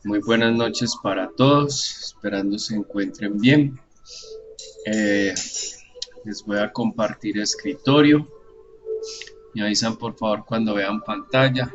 Muy buenas noches para todos, esperando se encuentren bien. Les voy a compartir escritorio. Me avisan por favor cuando vean pantalla.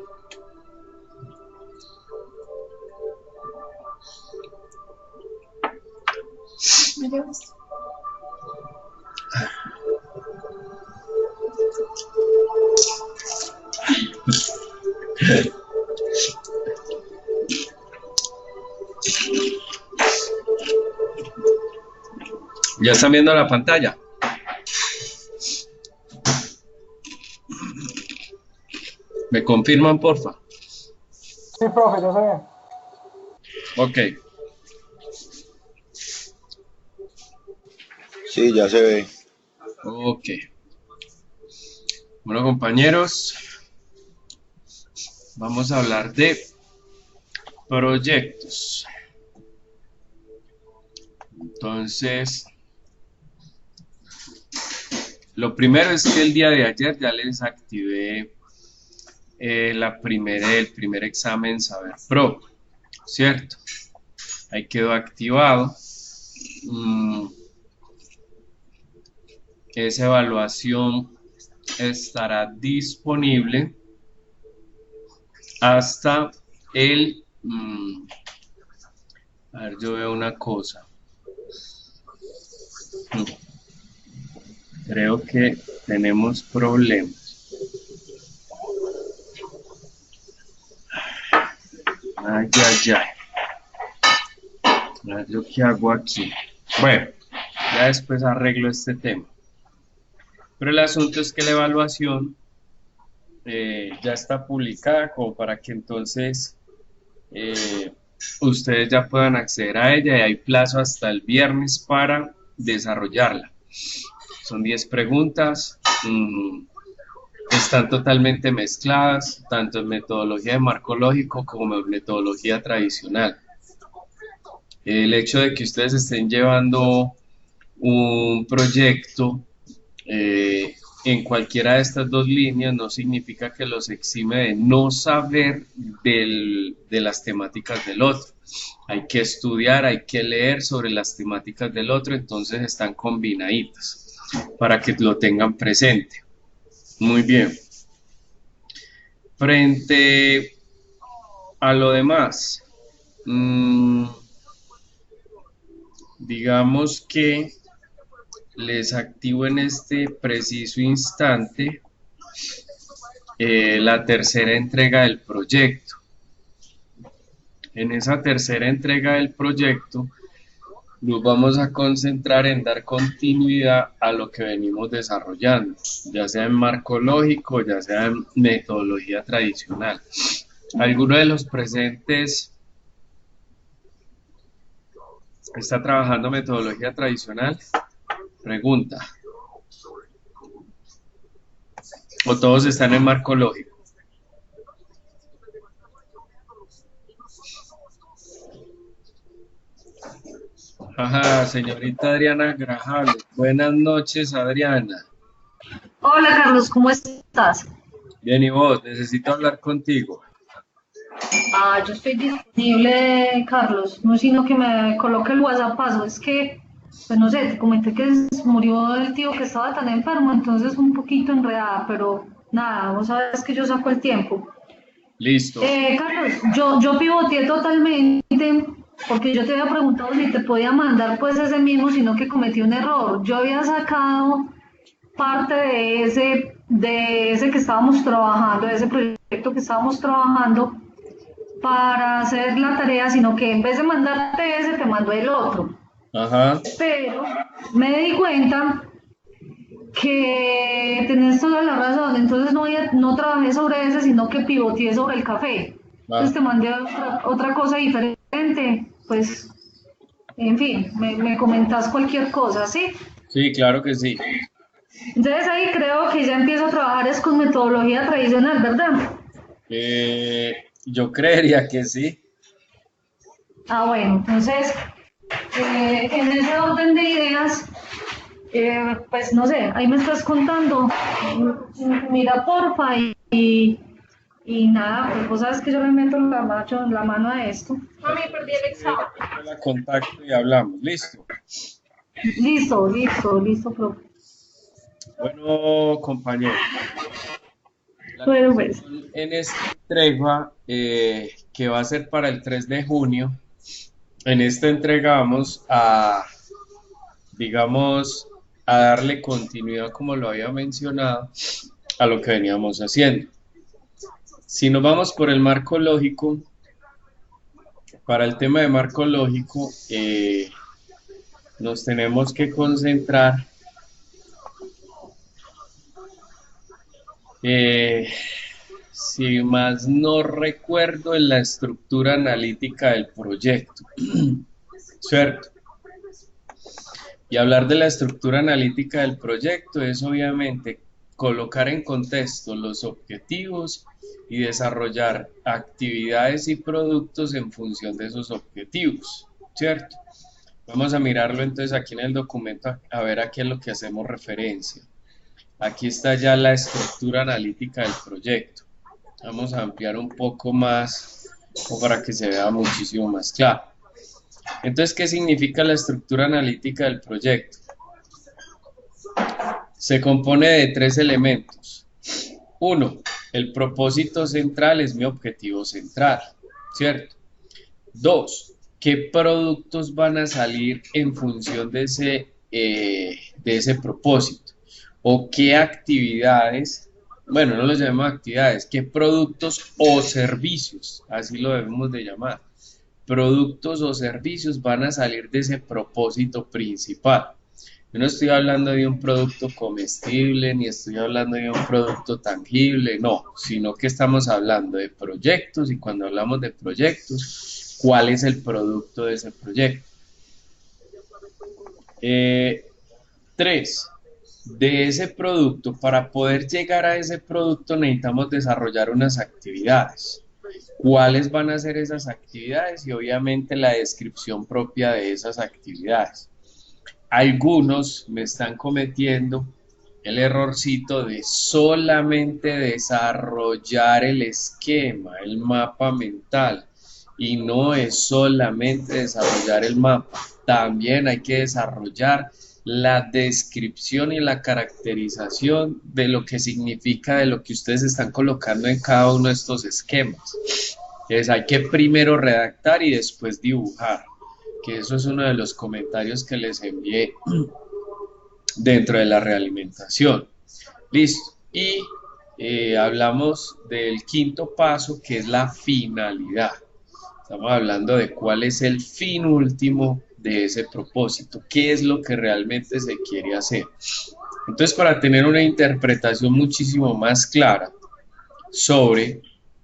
¿Ya están viendo la pantalla? ¿Me confirman, porfa? Sí, profe, ya se ve. Ok. Sí, ya se ve. Ok. Bueno, compañeros, vamos a hablar de proyectos. Entonces, lo primero es que el día de ayer ya les activé el primer examen Saber Pro, ¿cierto? Ahí quedó activado. Esa evaluación estará disponible hasta el... a ver, yo veo una cosa. Creo que tenemos problemas. Ay, ay, ay. A ver, ¿yo qué hago aquí? Bueno, ya después arreglo este tema. Pero el asunto es que la evaluación ya está publicada como para que entonces ustedes ya puedan acceder a ella y hay plazo hasta el viernes para desarrollarla. Son 10 preguntas, están totalmente mezcladas, tanto en metodología de marco lógico como en metodología tradicional. El hecho de que ustedes estén llevando un proyecto en cualquiera de estas dos líneas no significa que los exime de no saber de las temáticas del otro. Hay que estudiar, hay que leer sobre las temáticas del otro, entonces están combinaditas para que lo tengan presente. Muy bien. Frente a lo demás, digamos que les activo en este preciso instante la tercera entrega del proyecto. En esa tercera entrega del proyecto nos vamos a concentrar en dar continuidad a lo que venimos desarrollando, ya sea en marco lógico, ya sea en metodología tradicional. ¿Alguno de los presentes está trabajando metodología tradicional? Pregunta. ¿O todos están en marco lógico? Ajá, señorita Adriana Grajales. Buenas noches, Adriana. Hola Carlos, ¿cómo estás? Bien, y vos, necesito hablar contigo. Yo estoy disponible, Carlos, no sino que me coloque el WhatsApp paso, es que, pues no sé, te comenté que murió el tío que estaba tan enfermo, entonces un poquito enredada, pero nada, vos sabes que yo saco el tiempo. Listo. Carlos, yo pivoteé totalmente, porque yo te había preguntado si te podía mandar pues ese mismo, sino que cometí un error. Yo había sacado parte de ese que estábamos trabajando, de ese proyecto que estábamos trabajando para hacer la tarea, sino que en vez de mandarte ese, te mandó el otro. Ajá. Pero me di cuenta que tenés toda la razón, entonces no trabajé sobre ese, sino que pivoteé sobre el café. Entonces te mandé otra cosa diferente, pues, en fin, me comentás cualquier cosa, ¿sí? Sí, claro que sí. Entonces ahí creo que ya empiezo a trabajar es con metodología tradicional, ¿verdad? Yo creería que sí. Bueno, entonces en ese orden de ideas, pues no sé, ahí me estás contando, mira porfa y Y nada, pues vos sabes que yo le meto la mano a esto. Mami, perdí el examen. Yo la contacto y hablamos. ¿Listo? Listo, listo, listo, profe. Bueno, compañero. La Bueno, pues. atención en esta entrega, que va a ser para el 3 de junio, en esta entrega vamos a, digamos, a darle continuidad, como lo había mencionado, a lo que veníamos haciendo. Si nos vamos por el marco lógico, para el tema de marco lógico, nos tenemos que concentrar si más no recuerdo, en la estructura analítica del proyecto, ¿cierto? Y hablar de la estructura analítica del proyecto es obviamente colocar en contexto los objetivos y desarrollar actividades y productos en función de esos objetivos, ¿cierto? Vamos a mirarlo entonces aquí en el documento a ver a qué es lo que hacemos referencia. Aquí está ya la estructura analítica del proyecto. Vamos a ampliar un poco más para que se vea muchísimo más claro. Entonces, ¿qué significa la estructura analítica del proyecto? Se compone de 3 elementos. 1. El propósito central es mi objetivo central, ¿cierto? 2. ¿Qué productos van a salir en función de ese propósito? ¿O qué actividades, bueno, no los llamemos actividades, qué productos o servicios, así lo debemos de llamar, productos o servicios van a salir de ese propósito principal? Yo no estoy hablando de un producto comestible, ni estoy hablando de un producto tangible, no, sino que estamos hablando de proyectos, y cuando hablamos de proyectos, ¿cuál es el producto de ese proyecto? 3. De ese producto, para poder llegar a ese producto necesitamos desarrollar unas actividades. ¿Cuáles van a ser esas actividades? Y obviamente la descripción propia de esas actividades. Algunos me están cometiendo el errorcito de solamente desarrollar el esquema, el mapa mental. Y no es solamente desarrollar el mapa, también hay que desarrollar la descripción y la caracterización de lo que significa, de lo que ustedes están colocando en cada uno de estos esquemas. Entonces hay que primero redactar y después dibujar, que eso es uno de los comentarios que les envié dentro de la realimentación. Listo. Y hablamos del 5.º paso, que es la finalidad. Estamos hablando de cuál es el fin último de ese propósito, qué es lo que realmente se quiere hacer. Entonces, para tener una interpretación muchísimo más clara sobre,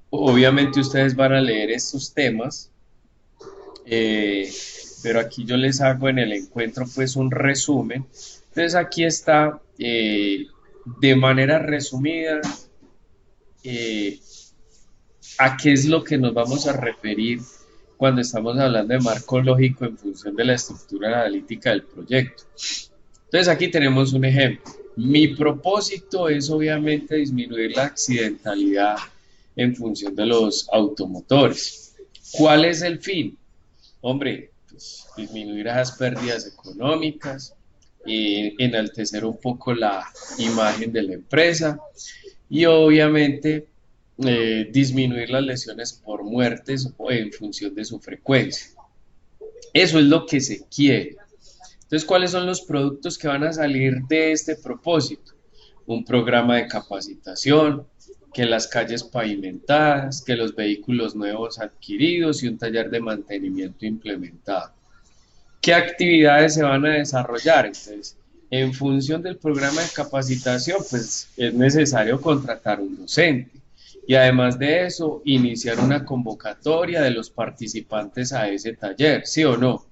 obviamente ustedes van a leer estos temas, pero aquí yo les hago en el encuentro pues un resumen. Entonces aquí está, de manera resumida, a qué es lo que nos vamos a referir cuando estamos hablando de marco lógico en función de la estructura analítica del proyecto. Entonces aquí tenemos un ejemplo. Mi propósito es obviamente disminuir la accidentalidad en función de los automotores. ¿Cuál es el fin? Hombre, pues, disminuir esas pérdidas económicas, enaltecer un poco la imagen de la empresa y obviamente disminuir las lesiones por muertes en función de su frecuencia. Eso es lo que se quiere. Entonces, ¿cuáles son los productos que van a salir de este propósito? Un programa de capacitación, que las calles pavimentadas, que los vehículos nuevos adquiridos y un taller de mantenimiento implementado. ¿Qué actividades se van a desarrollar? Entonces, en función del programa de capacitación, pues es necesario contratar un docente. Y además de eso, iniciar una convocatoria de los participantes a ese taller, ¿sí o no?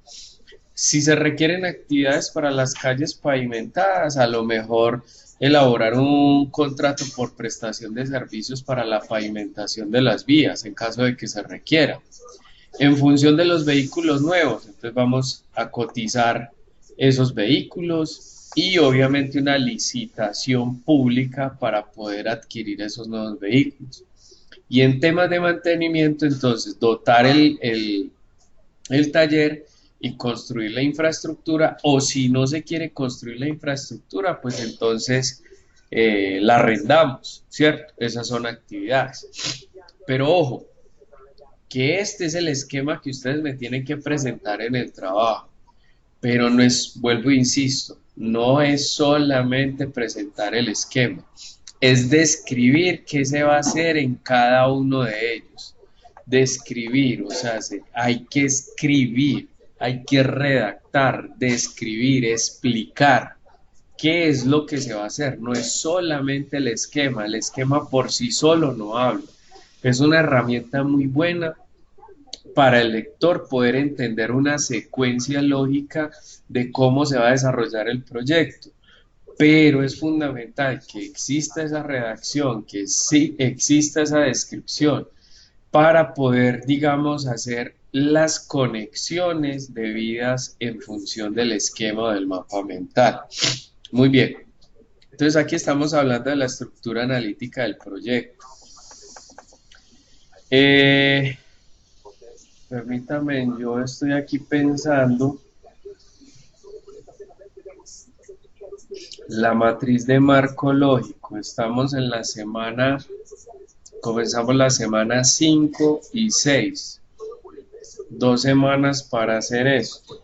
Si se requieren actividades para las calles pavimentadas, a lo mejor elaborar un contrato por prestación de servicios para la pavimentación de las vías, en caso de que se requiera. En función de los vehículos nuevos, entonces vamos a cotizar esos vehículos y obviamente una licitación pública para poder adquirir esos nuevos vehículos. Y en temas de mantenimiento, entonces, dotar el taller y construir la infraestructura, o si no se quiere construir la infraestructura, pues entonces la arrendamos, ¿cierto? Esas son actividades. Pero ojo, que este es el esquema que ustedes me tienen que presentar en el trabajo. Pero no es, vuelvo e insisto, no es solamente presentar el esquema, es describir qué se va a hacer en cada uno de ellos. Describir, o sea, hay que escribir, hay que redactar, describir, explicar qué es lo que se va a hacer. No es solamente el esquema por sí solo no habla. Es una herramienta muy buena para el lector poder entender una secuencia lógica de cómo se va a desarrollar el proyecto. Pero es fundamental que exista esa redacción, que sí exista esa descripción, para poder, digamos, hacer las conexiones debidas en función del esquema del mapa mental. Muy bien. Entonces aquí estamos hablando de la estructura analítica del proyecto. Permítame, yo estoy aquí pensando la matriz de marco lógico. Estamos en la semana, comenzamos la semana 5 y 6. 2 semanas para hacer esto.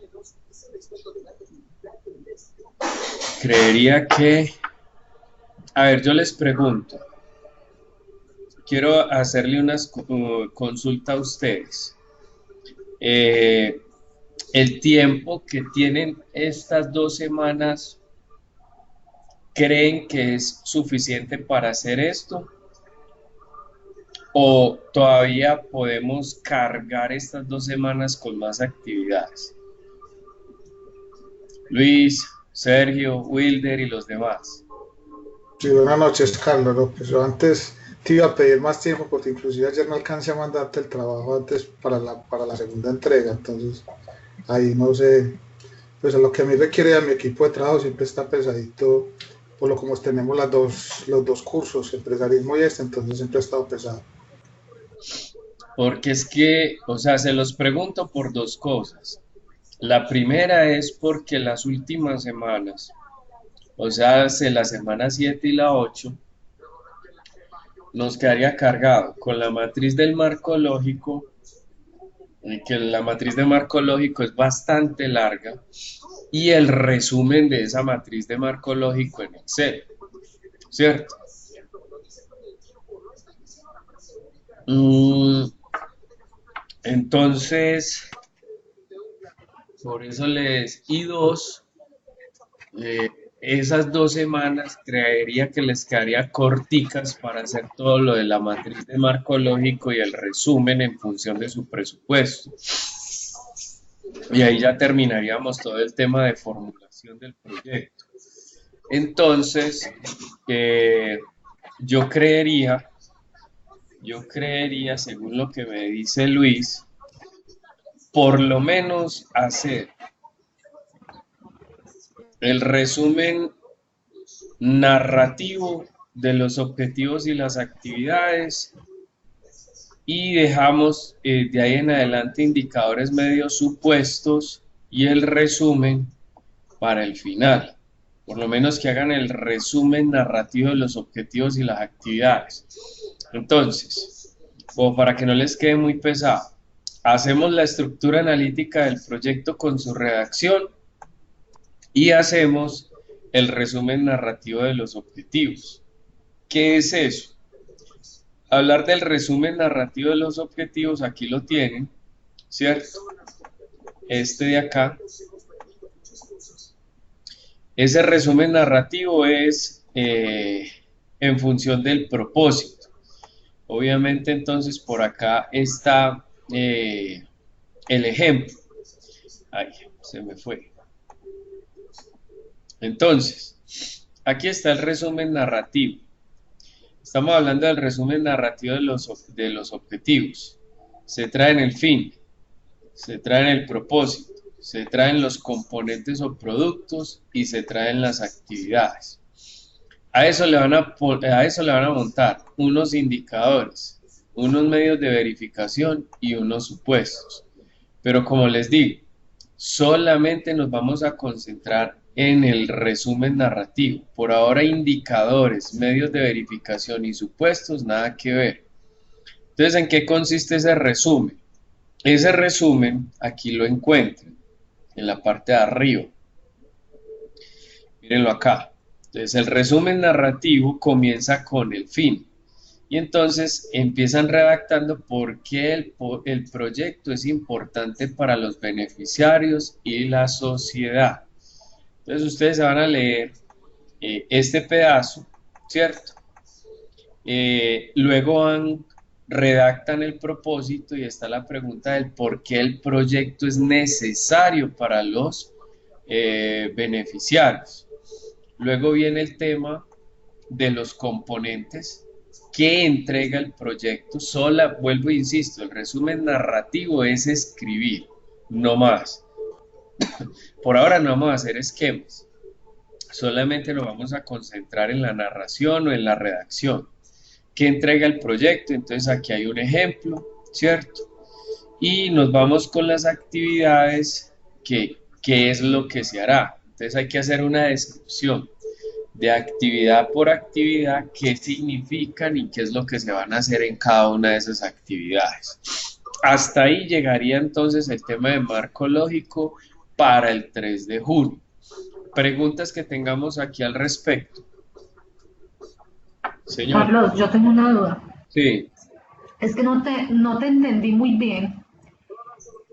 Creería que, a ver, yo les pregunto, quiero hacerle una consulta a ustedes. El tiempo que tienen estas 2 semanas, ¿creen que es suficiente para hacer esto? ¿O todavía podemos cargar estas 2 semanas con más actividades? Luis, Sergio, Wilder y los demás. Sí, buenas noches, Carlos López. Yo antes te iba a pedir más tiempo porque inclusive ayer no alcancé a mandarte el trabajo antes para la segunda entrega, entonces ahí no sé, pues a lo que a mí requiere a mi equipo de trabajo siempre está pesadito, por lo como tenemos los dos cursos, empresarismo y entonces siempre ha estado pesado. Porque es que, o sea, se los pregunto por 2 cosas. La primera es porque las últimas semanas, o sea, la semana 7 y la 8, nos quedaría cargado con la matriz del marco lógico, y que la matriz de marco lógico es bastante larga, y el resumen de esa matriz de marco lógico en Excel, ¿cierto? Entonces, por eso y 2, esas 2 semanas creería que les quedaría corticas para hacer todo lo de la matriz de marco lógico y el resumen en función de su presupuesto. Y ahí ya terminaríamos todo el tema de formulación del proyecto. Entonces, yo creería, según lo que me dice Luis, por lo menos hacer el resumen narrativo de los objetivos y las actividades, y dejamos de ahí en adelante indicadores medios supuestos y el resumen para el final. Por lo menos que hagan el resumen narrativo de los objetivos y las actividades. Entonces, como para que no les quede muy pesado, hacemos la estructura analítica del proyecto con su redacción y hacemos el resumen narrativo de los objetivos. ¿Qué es eso? Hablar del resumen narrativo de los objetivos, aquí lo tienen, ¿cierto? Este de acá. Ese resumen narrativo es en función del propósito. Obviamente, entonces, por acá está el ejemplo. Ay, se me fue. Entonces, aquí está el resumen narrativo. Estamos hablando del resumen narrativo de los objetivos. Se trae en el fin, se trae en el propósito, se traen los componentes o productos y se traen las actividades. A eso le van a montar unos indicadores unos medios de verificación y unos supuestos. Pero como les digo, solamente nos vamos a concentrar en el resumen narrativo. Por ahora, indicadores, medios de verificación y supuestos, nada que ver. Entonces, ¿en qué consiste ese resumen? Ese resumen, aquí lo encuentran, en la parte de arriba. Mírenlo acá. Entonces, el resumen narrativo comienza con el fin. Y entonces empiezan redactando por qué el proyecto es importante para los beneficiarios y la sociedad. Entonces, ustedes van a leer este pedazo, ¿cierto? Luego redactan el propósito y está la pregunta del por qué el proyecto es necesario para los beneficiarios. Luego viene el tema de los componentes que entrega el proyecto. Vuelvo e insisto, el resumen narrativo es escribir, no más. Por ahora no vamos a hacer esquemas, solamente nos vamos a concentrar en la narración o en la redacción. ¿Qué entrega el proyecto? Entonces aquí hay un ejemplo, ¿cierto? Y nos vamos con las actividades, qué es lo que se hará. Entonces hay que hacer una descripción de actividad por actividad, qué significan y qué es lo que se van a hacer en cada una de esas actividades. Hasta ahí llegaría entonces el tema de marco lógico para el 3 de junio. Preguntas que tengamos aquí al respecto. Señor. Carlos, yo tengo una duda. Sí. Es que no te entendí muy bien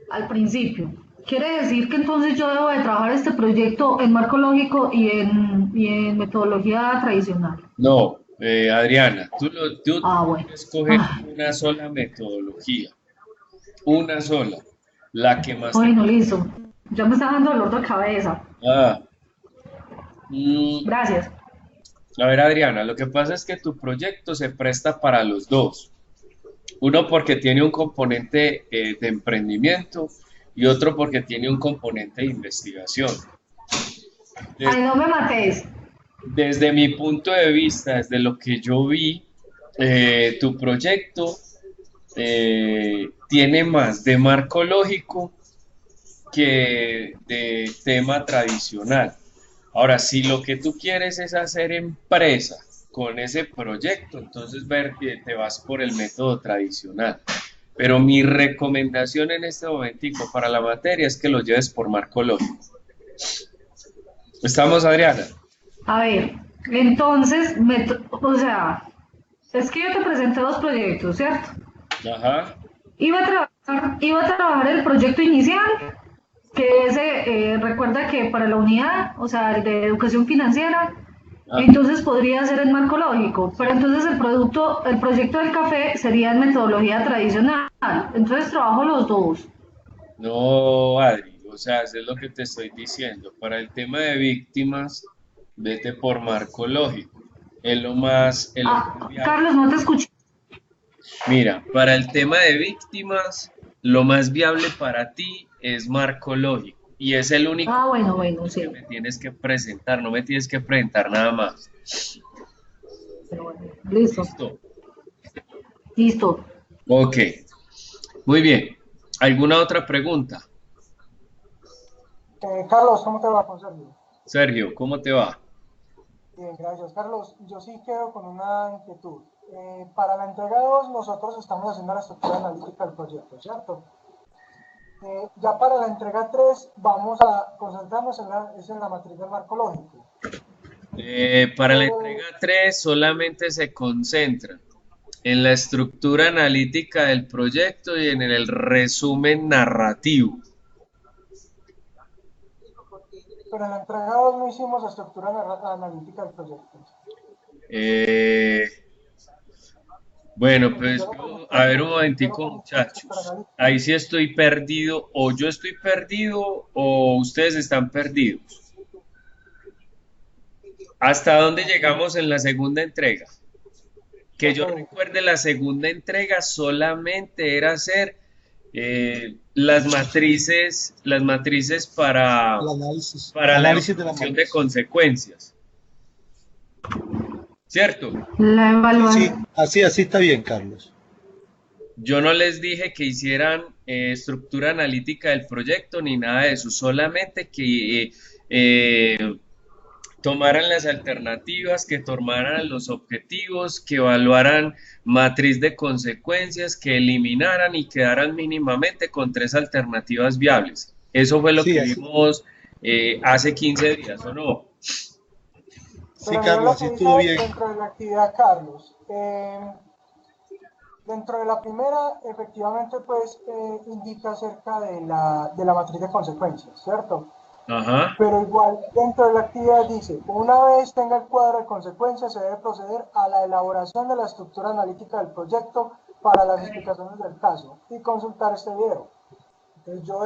al principio. ¿Quiere decir que entonces yo debo de trabajar este proyecto en marco lógico y en metodología tradicional? No, Adriana, tú Bueno. escoges una sola metodología, una sola, la que más... Bueno, listo. Ya me está dando dolor de cabeza. Gracias. A ver, Adriana, lo que pasa es que tu proyecto se presta para los dos. Uno porque tiene un componente de emprendimiento y otro porque tiene un componente de investigación. Ay, no me mates. Desde mi punto de vista, desde lo que yo vi, tu proyecto tiene más de marco lógico que de tema tradicional. Ahora, si lo que tú quieres es hacer empresa con ese proyecto, entonces ver que te vas por el método tradicional. Pero mi recomendación en este momentico para la materia es que lo lleves por marco lógico. ¿Estamos, Adriana? A ver, entonces, o sea, es que yo te presenté dos proyectos, ¿cierto? Ajá. Iba a trabajar el proyecto inicial, que ese, recuerda que para la unidad, o sea, el de educación financiera, entonces podría ser el marco lógico, pero entonces el proyecto del café sería en metodología tradicional, entonces trabajo los dos. No, Adri, o sea, eso es lo que te estoy diciendo. Para el tema de víctimas, vete por marco lógico. Es lo más... Carlos, no te escuché. Mira, para el tema de víctimas, lo más viable para ti es marco lógico. Y es el único bueno, sí. que me tienes que presentar, no me tienes que presentar nada más. Listo. Listo. Ok, muy bien. ¿Alguna otra pregunta? Carlos, ¿cómo te va con Sergio? Sergio, ¿cómo te va? Bien, gracias. Carlos, yo sí quedo con una inquietud. Para la entrega 2 nosotros estamos haciendo la estructura analítica del proyecto, ¿cierto? Ya para la entrega 3 vamos a concentrarnos en la matriz del marco lógico. Para la entrega 3 solamente se concentra en la estructura analítica del proyecto y en el resumen narrativo. Pero en la entrega 2 no hicimos estructura analítica del proyecto. Bueno, pues a ver un momentico, muchachos. Ahí sí estoy perdido, o yo estoy perdido, o ustedes están perdidos. ¿Hasta dónde llegamos en la segunda entrega? Que yo recuerde, la segunda entrega solamente era hacer las matrices para la evaluación de consecuencias. ¿Cierto? La evaluación. Sí, así está bien, Carlos. Yo no les dije que hicieran estructura analítica del proyecto ni nada de eso, solamente que tomaran las alternativas, que tomaran los objetivos, que evaluaran matriz de consecuencias, que eliminaran y quedaran mínimamente con tres alternativas viables. Eso fue lo Sí, que así, vimos hace 15 días, ¿o no? sí, Pero mira Carlos, lo así que dice estuvo bien. dentro de la actividad, Carlos. Dentro de la primera, efectivamente, pues indica acerca de la matriz de consecuencias, ¿cierto? Ajá. Pero igual, dentro de la actividad dice, una vez tenga el cuadro de consecuencias, se debe proceder a la elaboración de la estructura analítica del proyecto para las explicaciones del caso y consultar este video. Entonces yo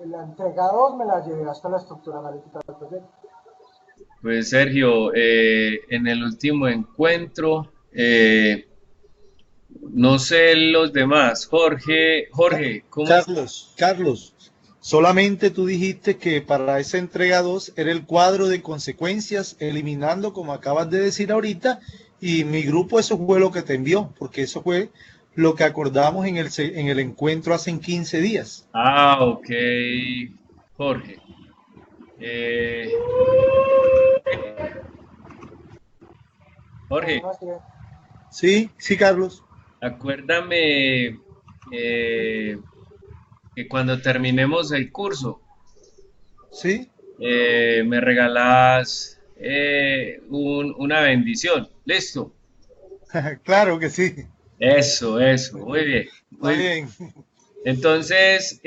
la entrega 2 me la llevé hasta la estructura analítica del proyecto. Pues Sergio, en el último encuentro, no sé los demás, Ca- Jorge, ¿cómo es? Carlos, solamente tú dijiste que para esa entrega 2 era el cuadro de consecuencias, eliminando, como acabas de decir ahorita, y mi grupo eso fue lo que te envió, porque eso fue lo que acordamos en el encuentro hace 15 días. Ah, ok, Jorge. Eh, Bueno, Jorge, no, así es. Sí, sí, Carlos. acuérdame que cuando terminemos el curso, Sí, me regalas una bendición. ¿Listo? claro que sí. Eso, muy bien, Está muy bien. bien. Entonces,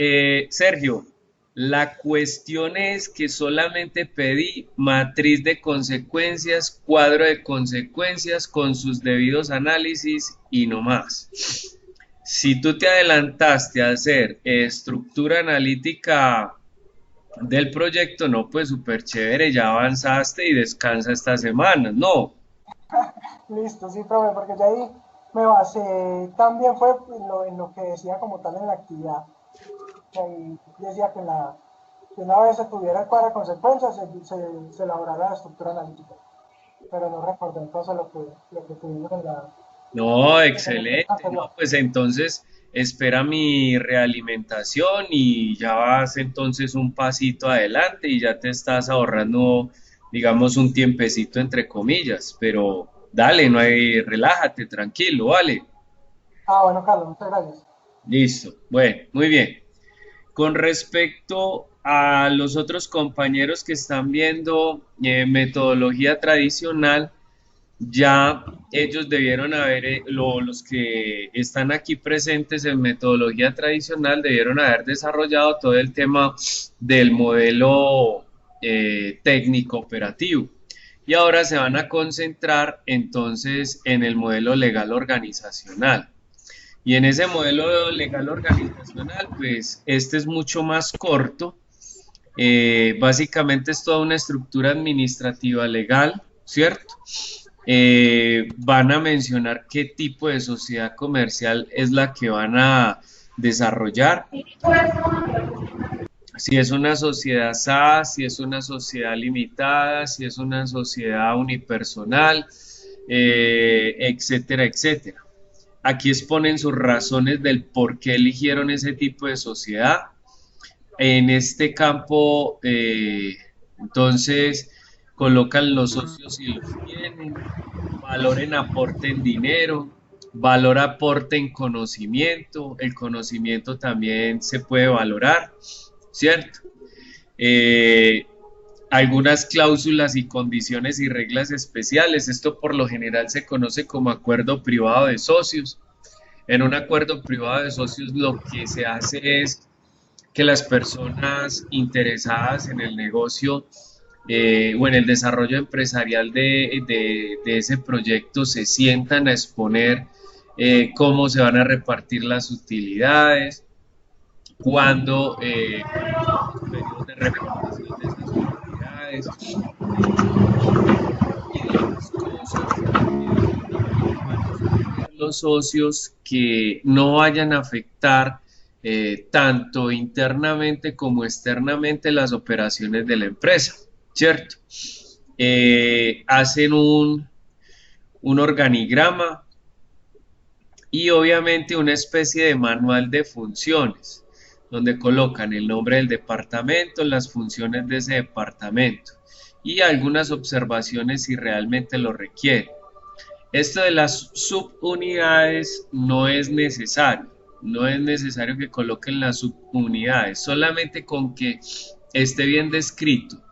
Sergio, la cuestión es que solamente pedí matriz de consecuencias, cuadro de consecuencias con sus debidos análisis y no más. Si tú te adelantaste a hacer estructura analítica del proyecto, no, pues súper chévere, ya avanzaste y descansa esta semana. No, Listo, sí, profe, porque ya ahí me basé, también fue en lo que decía como tal en la actividad. Que ahí decía que, que una vez se tuviera el cuadro de consecuencias, se elaborara la estructura analítica. Pero no recordé entonces lo que tuvimos no, en el encuentro excelente. anterior. No, pues entonces espera mi realimentación y ya vas entonces un pasito adelante y ya te estás ahorrando, digamos, un tiempecito entre comillas. Pero dale, no hay, relájate, tranquilo, vale. Ah, bueno, Carlos, muchas gracias. Listo. Bueno, muy bien. Con respecto a los otros compañeros que están viendo metodología tradicional, ya ellos debieron haber, los que están aquí presentes en metodología tradicional, debieron haber desarrollado todo el tema del modelo técnico operativo. Y ahora se van a concentrar entonces en el modelo legal organizacional. Y en ese modelo legal organizacional, pues este es mucho más corto. Básicamente es toda una estructura administrativa legal, ¿cierto? Van a mencionar qué tipo de sociedad comercial es la que van a desarrollar, si es una sociedad SAS, si es una sociedad limitada, si es una sociedad unipersonal, etcétera, etcétera. Aquí exponen sus razones del por qué eligieron ese tipo de sociedad. En este campo, entonces, colocan los socios si los tienen, valor en aporte en dinero, valor aporte en conocimiento, el conocimiento también se puede valorar, ¿cierto? Eh, Algunas cláusulas y condiciones y reglas especiales, esto por lo general se conoce como acuerdo privado de socios. En un acuerdo privado de socios lo que se hace es que las personas interesadas en el negocio o en el desarrollo empresarial de ese proyecto se sientan a exponer cómo se van a repartir las utilidades, cuándo son los periodos de repartición de esas utilidades y demás cosas. Cuáles van a ser los socios que no vayan a afectar tanto internamente como externamente las operaciones de la empresa, ¿cierto? Hacen un organigrama y obviamente una especie de manual de funciones, donde colocan el nombre del departamento, las funciones de ese departamento y algunas observaciones si realmente lo requiere. Esto de las subunidades no es necesario, no es necesario que coloquen las subunidades, solamente con que esté bien descrito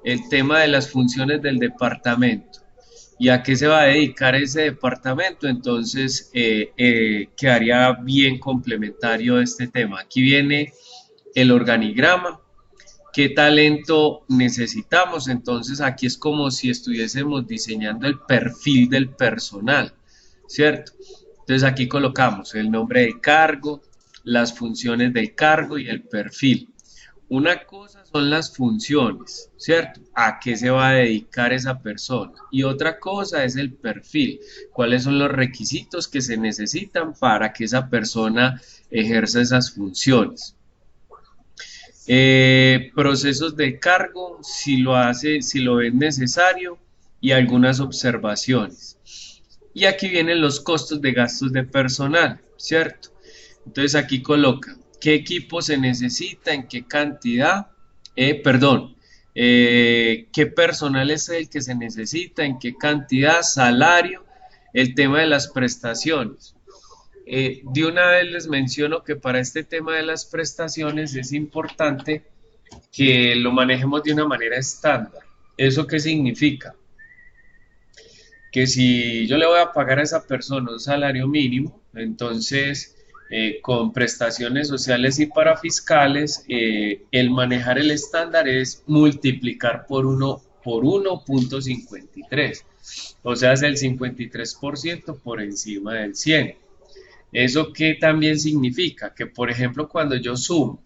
el tema de las funciones del departamento y a qué se va a dedicar ese departamento, entonces quedaría bien complementario este tema. Aquí viene el organigrama, qué talento necesitamos, entonces aquí es como si estuviésemos diseñando el perfil del personal, ¿cierto? Entonces aquí colocamos el nombre del cargo, las funciones del cargo y el perfil. Una cosa son las funciones, ¿cierto? ¿A qué se va a dedicar esa persona? Y otra cosa es el perfil. ¿Cuáles son los requisitos que se necesitan para que esa persona ejerza esas funciones? Procesos de cargo, si lo hace, si lo es necesario, y algunas observaciones. Y aquí vienen los costos de gastos de personal, ¿cierto? Entonces aquí coloca qué equipo se necesita, en qué cantidad, qué personal es el que se necesita, en qué cantidad, salario, el tema de las prestaciones. De una vez les menciono que para este tema de las prestaciones es importante que lo manejemos de una manera estándar. ¿Eso qué significa? Que si yo le voy a pagar a esa persona un salario mínimo, entonces con prestaciones sociales y parafiscales, el manejar el estándar es multiplicar por 1.53, o sea, es el 53% por encima del 100. ¿Eso qué también significa? Que, por ejemplo, cuando yo sumo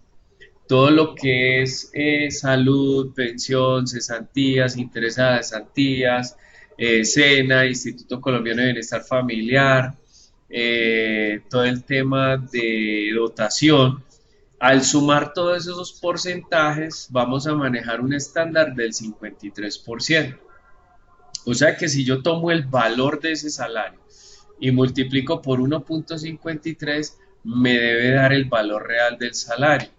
todo lo que es salud, pensión, cesantías, intereses a cesantías, SENA, Instituto Colombiano de Bienestar Familiar, todo el tema de dotación, al sumar todos esos porcentajes vamos a manejar un estándar del 53%. O sea que si yo tomo el valor de ese salario y multiplico por 1.53, me debe dar el valor real del salario.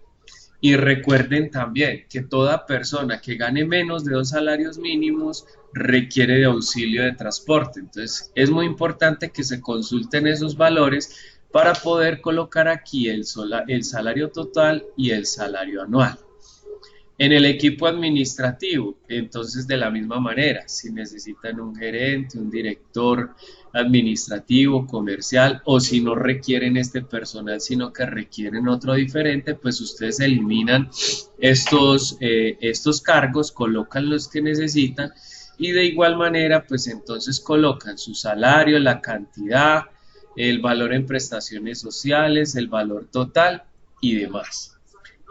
Y recuerden también que toda persona que gane menos de 2 salarios mínimos requiere de auxilio de transporte. Entonces es muy importante que se consulten esos valores para poder colocar aquí el salario total y el salario anual. En el equipo administrativo, entonces de la misma manera, si necesitan un gerente, un director administrativo, comercial, o si no requieren este personal, sino que requieren otro diferente, pues ustedes eliminan estos cargos, colocan los que necesitan y de igual manera, pues entonces colocan su salario, la cantidad, el valor en prestaciones sociales, el valor total y demás.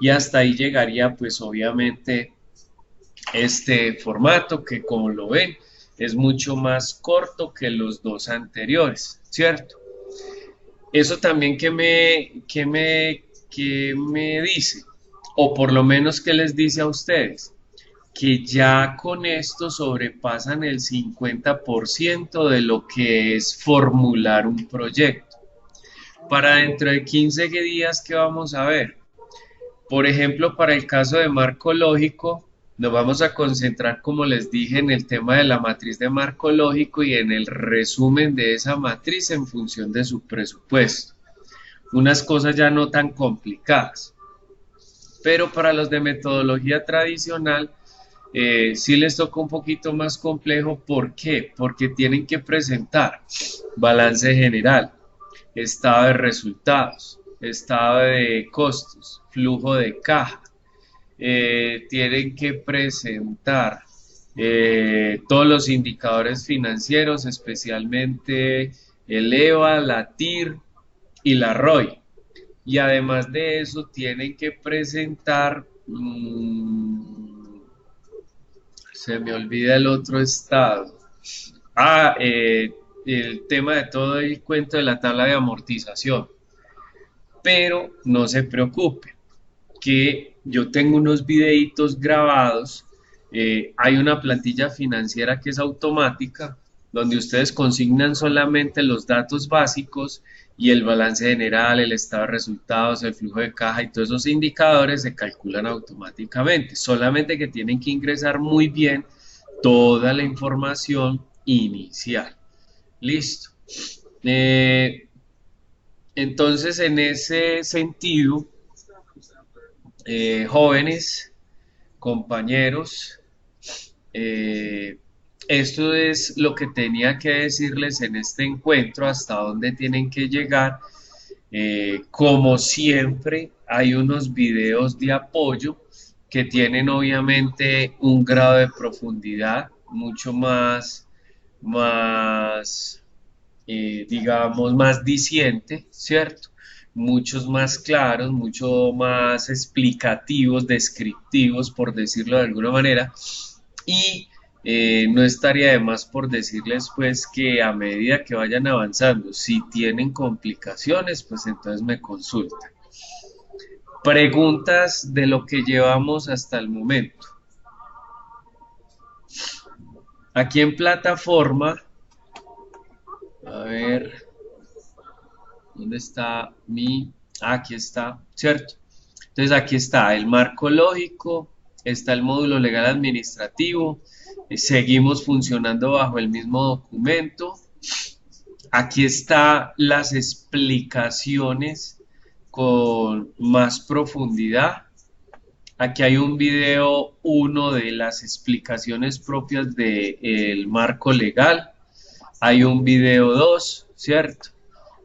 Y hasta ahí llegaría pues obviamente este formato que, como lo ven, es mucho más corto que los dos anteriores, ¿cierto? Eso también que me dice, o por lo menos que les dice a ustedes, que ya con esto sobrepasan el 50% de lo que es formular un proyecto. Para dentro de 15 días, ¿qué vamos a ver? Por ejemplo, para el caso de marco lógico, nos vamos a concentrar, como les dije, en el tema de la matriz de marco lógico y en el resumen de esa matriz en función de su presupuesto. Unas cosas ya no tan complicadas. Pero para los de metodología tradicional, sí les toca un poquito más complejo. ¿Por qué? Porque tienen que presentar balance general, estado de resultados, estado de costos, flujo de caja, tienen que presentar todos los indicadores financieros, especialmente el EVA, la TIR y la ROI. Y además de eso tienen que presentar, se me olvida el otro estado, el tema de todo el cuento de la tabla de amortización. Pero no se preocupe, que yo tengo unos videitos grabados, hay una plantilla financiera que es automática, donde ustedes consignan solamente los datos básicos y el balance general, el estado de resultados, el flujo de caja y todos esos indicadores se calculan automáticamente, solamente que tienen que ingresar muy bien toda la información inicial. Listo. Entonces, en ese sentido, jóvenes, compañeros, esto es lo que tenía que decirles en este encuentro, hasta dónde tienen que llegar. Como siempre, hay unos videos de apoyo que tienen obviamente un grado de profundidad mucho digamos, más diciente, ¿cierto? Muchos más claros, mucho más explicativos, descriptivos, por decirlo de alguna manera, y no estaría de más por decirles pues que a medida que vayan avanzando, si tienen complicaciones, pues entonces me consultan. Preguntas de lo que llevamos hasta el momento. Aquí en plataforma, a ver, ¿dónde está mi? Aquí está, ¿cierto? Entonces aquí está el marco lógico, está el módulo legal administrativo, seguimos funcionando bajo el mismo documento. Aquí están las explicaciones con más profundidad. Aquí hay un video 1 de las explicaciones propias del marco legal. Hay un video 2, ¿cierto?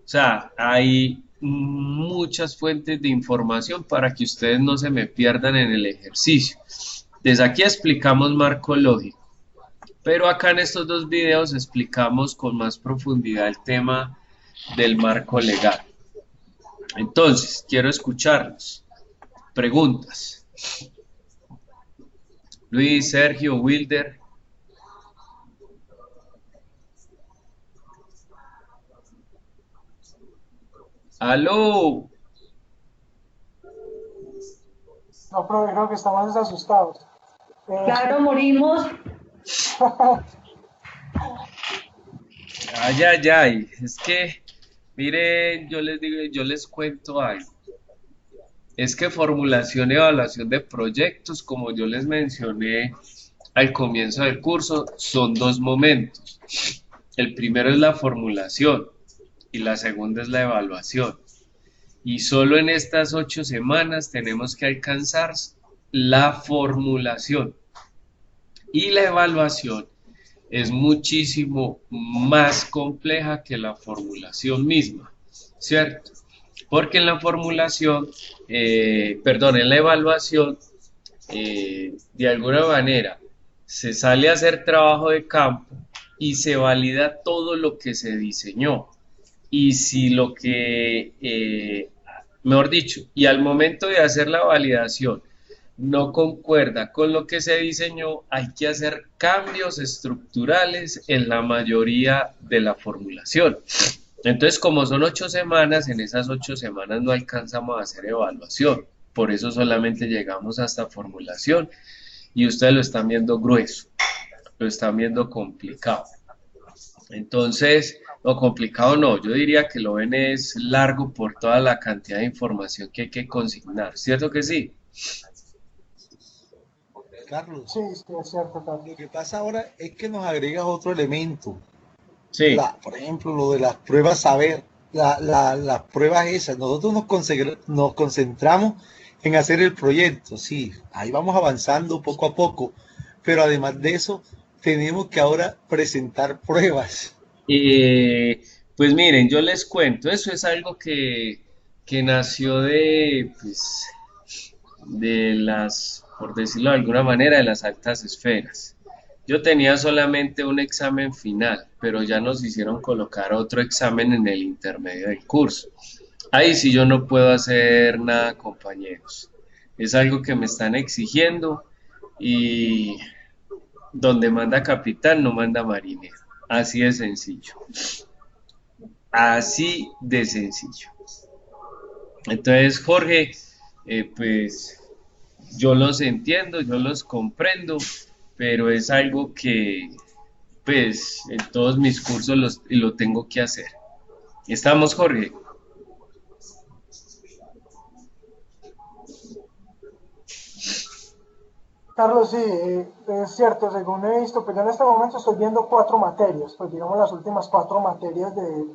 O sea, hay muchas fuentes de información para que ustedes no se me pierdan en el ejercicio. Desde aquí explicamos marco lógico, pero acá en estos dos videos explicamos con más profundidad el tema del marco legal. Entonces, quiero escucharlos. Preguntas. Luis, Sergio, Wilder. ¡Aló! No, pero creo que estamos asustados. Claro, morimos. Ay, ay, ay. Es que, miren, yo les digo, yo les cuento algo. Es que formulación y evaluación de proyectos, como yo les mencioné al comienzo del curso, son dos momentos. El primero es la formulación y la segunda es la evaluación. Y solo en estas 8 semanas tenemos que alcanzar la formulación. Y la evaluación es muchísimo más compleja que la formulación misma, ¿cierto? Porque en la formulación, en la evaluación, de alguna manera, se sale a hacer trabajo de campo y se valida todo lo que se diseñó. Y si lo que, mejor dicho, y al momento de hacer la validación no concuerda con lo que se diseñó, hay que hacer cambios estructurales en la mayoría de la formulación. Entonces, como son 8 semanas, en esas 8 semanas no alcanzamos a hacer evaluación. Por eso solamente llegamos hasta formulación y ustedes lo están viendo grueso, lo están viendo complicado. Entonces, lo complicado no, yo diría que lo ven es largo por toda la cantidad de información que hay que consignar, ¿cierto que sí? Carlos, Sí, sí, es cierto, Carlos. lo que pasa ahora es que nos agregas otro elemento. Sí. Por ejemplo, lo de las pruebas saber, las pruebas esas. Nosotros nos concentramos en hacer el proyecto, sí, ahí vamos avanzando poco a poco, pero además de eso, tenemos que ahora presentar pruebas. Pues miren, yo les cuento, eso es algo que nació pues, de las, por decirlo de alguna manera, de las altas esferas. Yo tenía solamente un examen final, pero ya nos hicieron colocar otro examen en el intermedio del curso. Ahí sí yo no puedo hacer nada, compañeros. Es algo que me están exigiendo y donde manda capitán no manda marinero. Así de sencillo. Así de sencillo. Entonces, Jorge, pues yo los entiendo, yo los comprendo, pero es algo que, pues, en todos mis cursos lo tengo que hacer. ¿Estamos, Jorge? Carlos, sí, es cierto, según he visto, pues yo en este momento estoy viendo 4 materias, pues digamos las últimas 4 materias de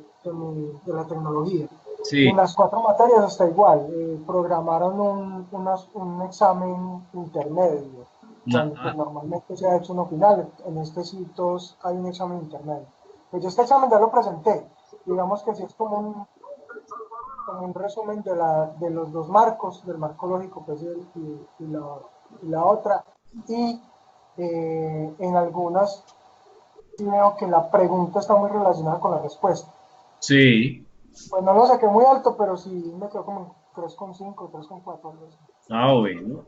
la tecnología. Y en Sí. las 4 materias está igual, programaron un examen intermedio, cuando pues Ajá. normalmente se ha hecho uno final, en este sí todos hay un examen intermedio. Pues yo este examen ya lo presenté, digamos que sí es como un resumen de los dos marcos, del marco lógico pues, y la otra. Y en algunas sí veo que la pregunta está muy relacionada con la respuesta. Sí. Pues no lo saqué muy alto, pero sí me quedó como en 3,5, 3,4. Algo así. Ah, bueno,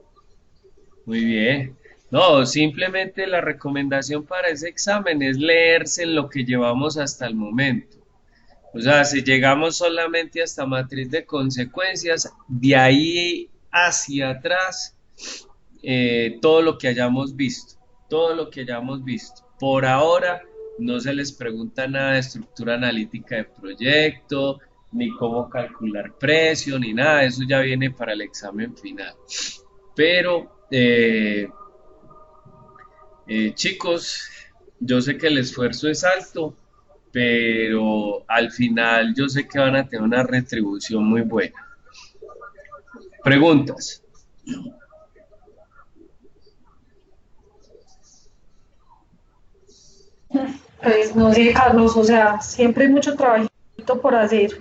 muy bien. No, simplemente la recomendación para ese examen es leerse lo que llevamos hasta el momento. O sea, si llegamos solamente hasta matriz de consecuencias, de ahí hacia atrás, todo lo que hayamos visto, todo lo que hayamos visto. Por ahora no se les pregunta nada de estructura analítica de proyecto, ni cómo calcular precio, ni nada, eso ya viene para el examen final. Pero, chicos, yo sé que el esfuerzo es alto, pero al final yo sé que van a tener una retribución muy buena. Preguntas. Pues no sé, Carlos, o sea, siempre hay mucho trabajito por hacer.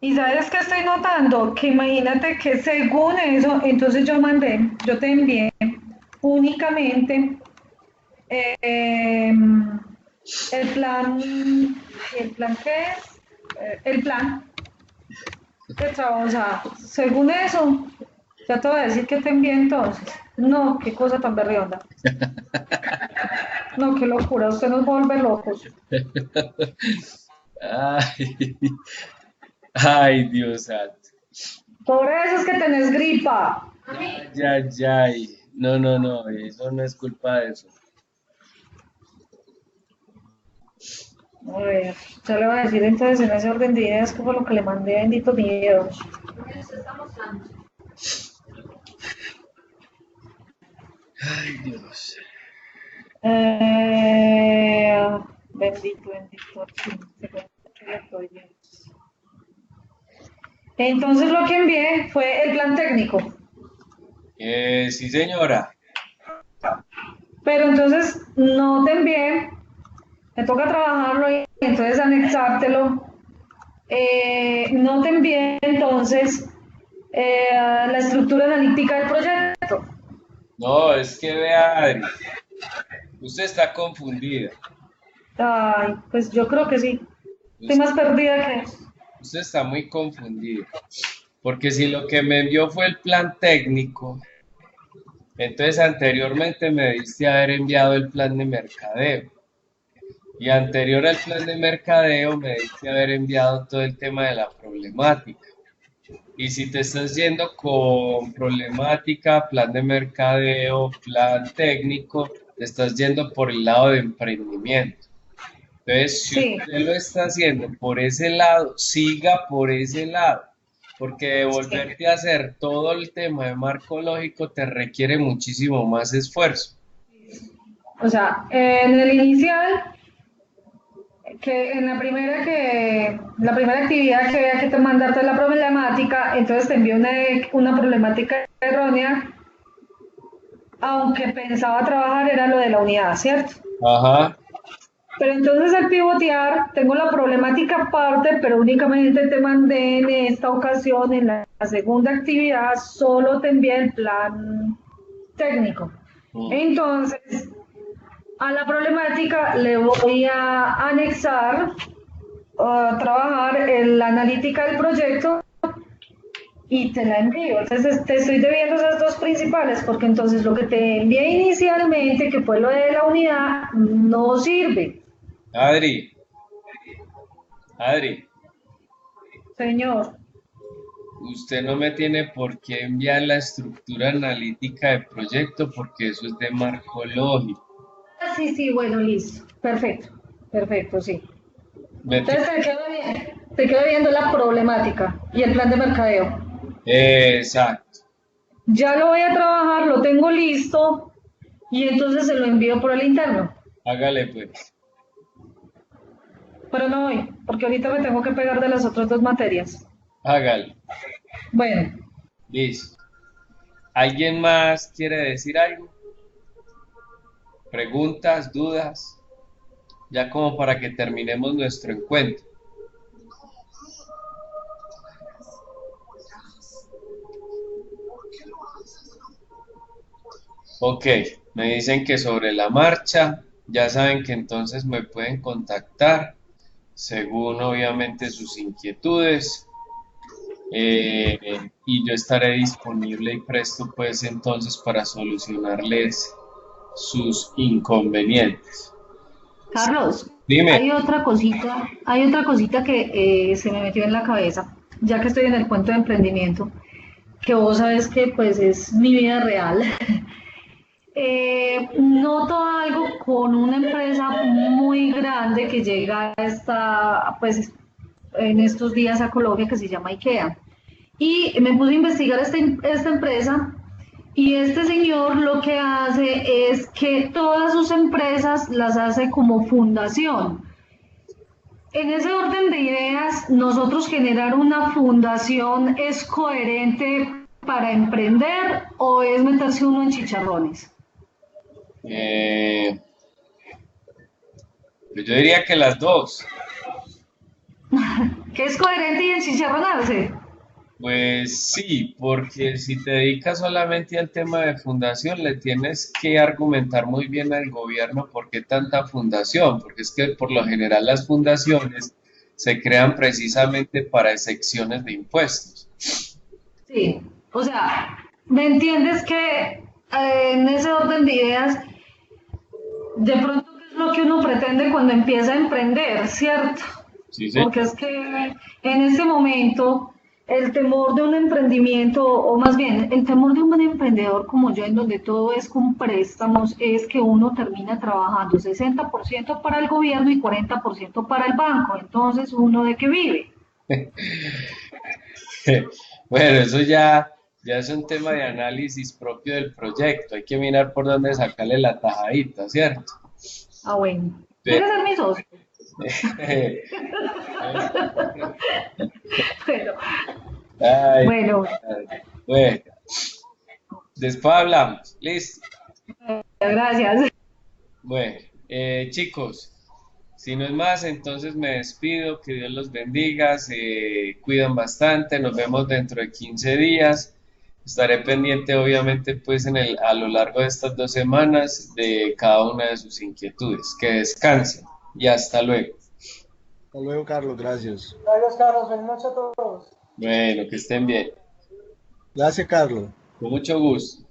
Y sabes que estoy notando que imagínate que según eso, entonces yo te envié únicamente eh, ¿el plan qué es? El plan de trabajo, o sea, según eso, ya te voy a decir que te envié entonces. No, qué cosa tan berrionda. No, qué locura, usted nos va a volver locos. Ay, ay, Dios santo. Por eso es que tenés gripa. Ay, ay, ay. No, no, no, eso no es culpa de eso. A ver, ya le voy a decir entonces en ese orden de ideas qué fue lo que le mandé a Bendito Videos. Ay, Dios. Bendito, sí, entonces lo que envié fue el plan técnico. Sí, señora. Pero entonces no te envié, me toca trabajarlo y entonces anexártelo. No te envié entonces la estructura analítica del proyecto. No, es que vea, Adri, usted está confundida. Ay, pues yo creo que sí. Estoy más perdida que... Usted está muy confundida. Porque si lo que me envió fue el plan técnico, entonces anteriormente me diste haber enviado el plan de mercadeo. Y anterior al plan de mercadeo me diste haber enviado todo el tema de la problemática. Y si te estás yendo con problemática, plan de mercadeo, plan técnico, te estás yendo por el lado de emprendimiento. Entonces, si Sí, usted lo está haciendo por ese lado, siga por ese lado, porque sí. devolverte a hacer todo el tema de marco lógico te requiere muchísimo más esfuerzo. O sea, en el inicial, que en la primera actividad que había que te mandarte la problemática, entonces te envió una problemática errónea, aunque pensaba trabajar era lo de la unidad, ¿cierto? Ajá. Pero entonces al pivotear, tengo la problemática aparte, pero únicamente te mandé en esta ocasión, en la segunda actividad, solo te envié el plan técnico. Mm. Entonces, a la problemática le voy a anexar, trabajar en la analítica del proyecto y te la envío. Entonces te estoy debiendo esas dos principales porque entonces lo que te envié inicialmente, que fue lo de la unidad, no sirve. Adri, Adri, Señor, usted no me tiene por qué enviar la estructura analítica de proyecto porque eso es de marco lógico. sí, sí, bueno, listo. Perfecto, perfecto, sí. Me Entonces tiene- te quedo viendo la problemática y el plan de mercadeo. Exacto. Ya lo voy a trabajar, lo tengo listo y entonces se lo envío por el interno. Hágale pues. Pero no hoy, porque ahorita me tengo que pegar de las otras dos materias. Hágale. Bueno, Listo. ¿Alguien más quiere decir algo? ¿Preguntas, dudas? Ya como para que terminemos nuestro encuentro. Ok, me dicen que sobre la marcha, ya saben que entonces me pueden contactar según obviamente sus inquietudes, y yo estaré disponible y presto pues entonces para solucionarles sus inconvenientes. Carlos, Dime. hay otra cosita que se me metió en la cabeza, ya que estoy en el cuento de emprendimiento, que vos sabes que pues es mi vida real. Noto algo con una empresa muy grande que llega pues, en estos días a Colombia que se llama IKEA. Y me puse a investigar esta empresa y este señor lo que hace es que todas sus empresas las hace como fundación. En ese orden de ideas, nosotros generar una fundación es coherente para emprender o es meterse uno en chicharrones. Eh, pues yo diría que las dos. Que es coherente y enchicharronarse. Pues sí, porque si te dedicas solamente al tema de fundación, le tienes que argumentar muy bien al gobierno por qué tanta fundación, porque es que por lo general las fundaciones se crean precisamente para excepciones de impuestos. Sí, o sea, ¿me entiendes que en ese orden de ideas, de pronto qué es lo que uno pretende cuando empieza a emprender, ¿cierto? Sí, Porque señor. es que en este momento el temor de un emprendimiento, o más bien el temor de un buen emprendedor como yo, en donde todo es con préstamos, es que uno termina trabajando 60% para el gobierno y 40% para el banco. Entonces, ¿uno de qué vive? Bueno, eso ya es un tema de análisis propio del proyecto. Hay que mirar por dónde sacarle la tajadita, ¿cierto? Ah, bueno. Pero, ¿Quieres ser mi socio? Bueno, ay, bueno, bueno, después hablamos. Listo. gracias. Bueno, chicos, si no es más, entonces me despido. Que Dios los bendiga. Se cuidan bastante. Nos vemos dentro de 15 días. Estaré pendiente, obviamente, pues a lo largo de estas 2 semanas de cada una de sus inquietudes. Que descansen y hasta luego. Hasta luego, Carlos, gracias. Gracias, Carlos. Feliz noche a todos. Bueno, que estén bien. Gracias, Carlos. Con mucho gusto.